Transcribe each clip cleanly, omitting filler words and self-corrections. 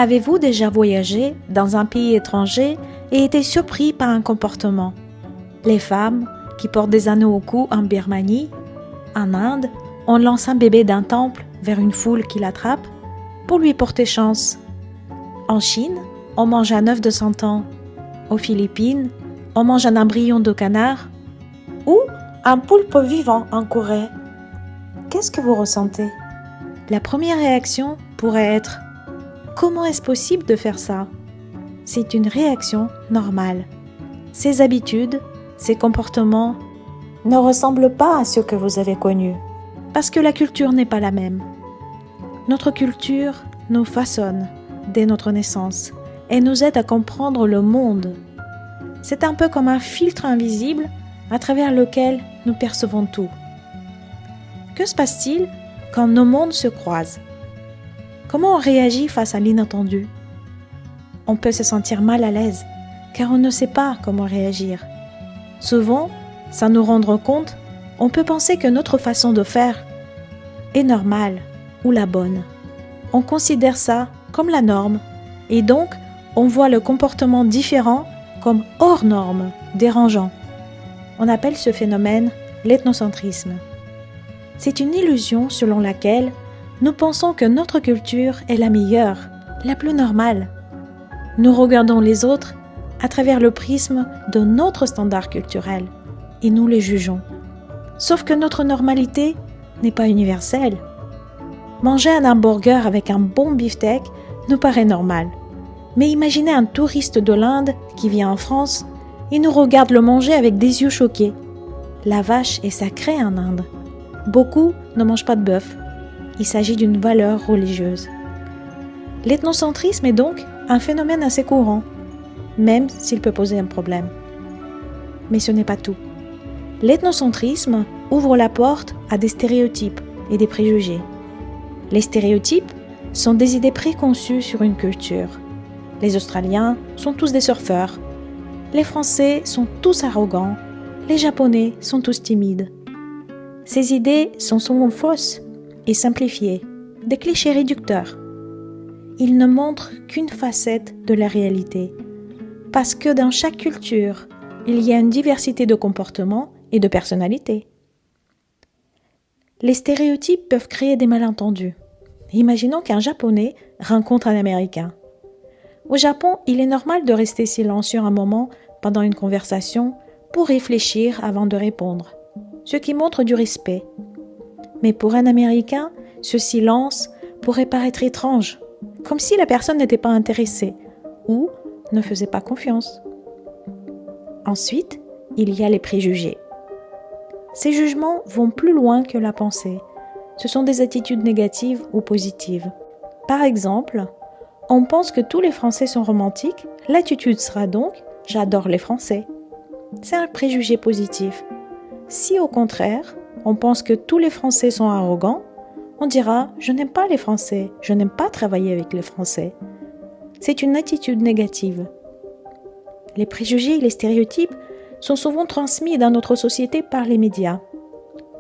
Avez-vous déjà voyagé dans un pays étranger et été surpris par un comportement? Les femmes qui portent des anneaux au cou en Birmanie, en Inde, on lance un bébé d'un temple vers une foule qui l'attrape pour lui porter chance. En Chine, on mange un œuf de 100 ans. Aux Philippines, on mange un embryon de canard ou un poulpe vivant en Corée. Qu'est-ce que vous ressentez? La première réaction pourrait être « Comment est-ce possible de faire ça ?» C'est une réaction normale. Ces habitudes, ces comportements ne ressemblent pas à ceux que vous avez connus, parce que la culture n'est pas la même. Notre culture nous façonne dès notre naissance et nous aide à comprendre le monde. C'est un peu comme un filtre invisible à travers lequel nous percevons tout. Que se passe-t-il quand nos mondes se croisent? Comment on réagit face à l'inattendu? On peut se sentir mal à l'aise, car on ne sait pas comment réagir. Souvent, sans nous rendre compte, on peut penser que notre façon de faire est normale ou la bonne. On considère ça comme la norme, et donc on voit le comportement différent comme hors norme, dérangeant. On appelle ce phénomène l'ethnocentrisme. C'est une illusion selon laquelle nous pensons que notre culture est la meilleure, la plus normale. Nous regardons les autres à travers le prisme de notre standard culturel et nous les jugeons. Sauf que notre normalité n'est pas universelle. Manger un hamburger avec un bon beefsteak nous paraît normal. Mais imaginez un touriste de l'Inde qui vient en France et nous regarde le manger avec des yeux choqués. La vache est sacrée en Inde. Beaucoup ne mangent pas de bœuf. Il s'agit d'une valeur religieuse. L'ethnocentrisme est donc un phénomène assez courant, même s'il peut poser un problème. Mais ce n'est pas tout. L'ethnocentrisme ouvre la porte à des stéréotypes et des préjugés. Les stéréotypes sont des idées préconçues sur une culture. Les Australiens sont tous des surfeurs. Les Français sont tous arrogants. Les Japonais sont tous timides. Ces idées sont souvent fausses et simplifiées, des clichés réducteurs. Ils ne montrent qu'une facette de la réalité, parce que dans chaque culture, il y a une diversité de comportements et de personnalités. Les stéréotypes peuvent créer des malentendus. Imaginons qu'un Japonais rencontre un Américain. Au Japon, il est normal de rester silencieux un moment pendant une conversation pour réfléchir avant de répondre, ce qui montre du respect. Mais pour un Américain, ce silence pourrait paraître étrange, comme si la personne n'était pas intéressée ou ne faisait pas confiance. Ensuite, il y a les préjugés. Ces jugements vont plus loin que la pensée. Ce sont des attitudes négatives ou positives. Par exemple, on pense que tous les Français sont romantiques, l'attitude sera donc « j'adore les Français ». C'est un préjugé positif. Si au contraire, on pense que tous les Français sont arrogants, on dira « je n'aime pas les Français, je n'aime pas travailler avec les Français ». C'est une attitude négative. Les préjugés et les stéréotypes sont souvent transmis dans notre société par les médias.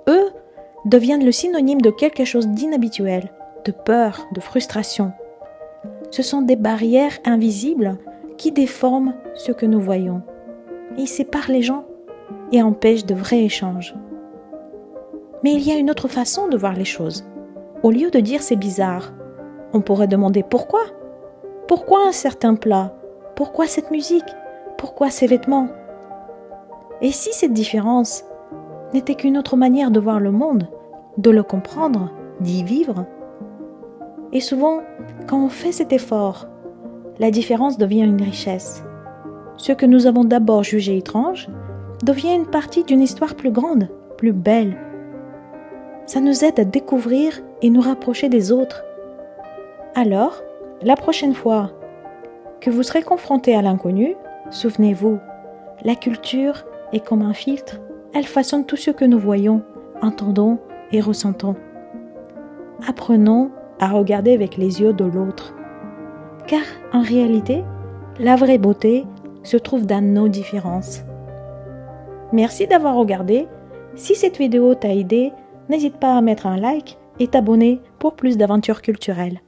Eux deviennent le synonyme de quelque chose d'inhabituel, de peur, de frustration. Ce sont des barrières invisibles qui déforment ce que nous voyons. Ils séparent les gens et empêchent de vrais échanges. Mais il y a une autre façon de voir les choses. Au lieu de dire c'est bizarre, on pourrait demander pourquoi? Pourquoi un certain plat? Pourquoi cette musique? Pourquoi ces vêtements? Et si cette différence n'était qu'une autre manière de voir le monde, de le comprendre, d'y vivre? Et souvent, quand on fait cet effort, la différence devient une richesse. Ce que nous avons d'abord jugé étrange devient une partie d'une histoire plus grande, plus belle. Ça nous aide à découvrir et nous rapprocher des autres. Alors, la prochaine fois que vous serez confronté à l'inconnu, souvenez-vous, la culture est comme un filtre, elle façonne tout ce que nous voyons, entendons et ressentons. Apprenons à regarder avec les yeux de l'autre. Car en réalité, la vraie beauté se trouve dans nos différences. Merci d'avoir regardé. Si cette vidéo t'a aidé, n'hésite pas à mettre un like et t'abonner pour plus d'aventures culturelles.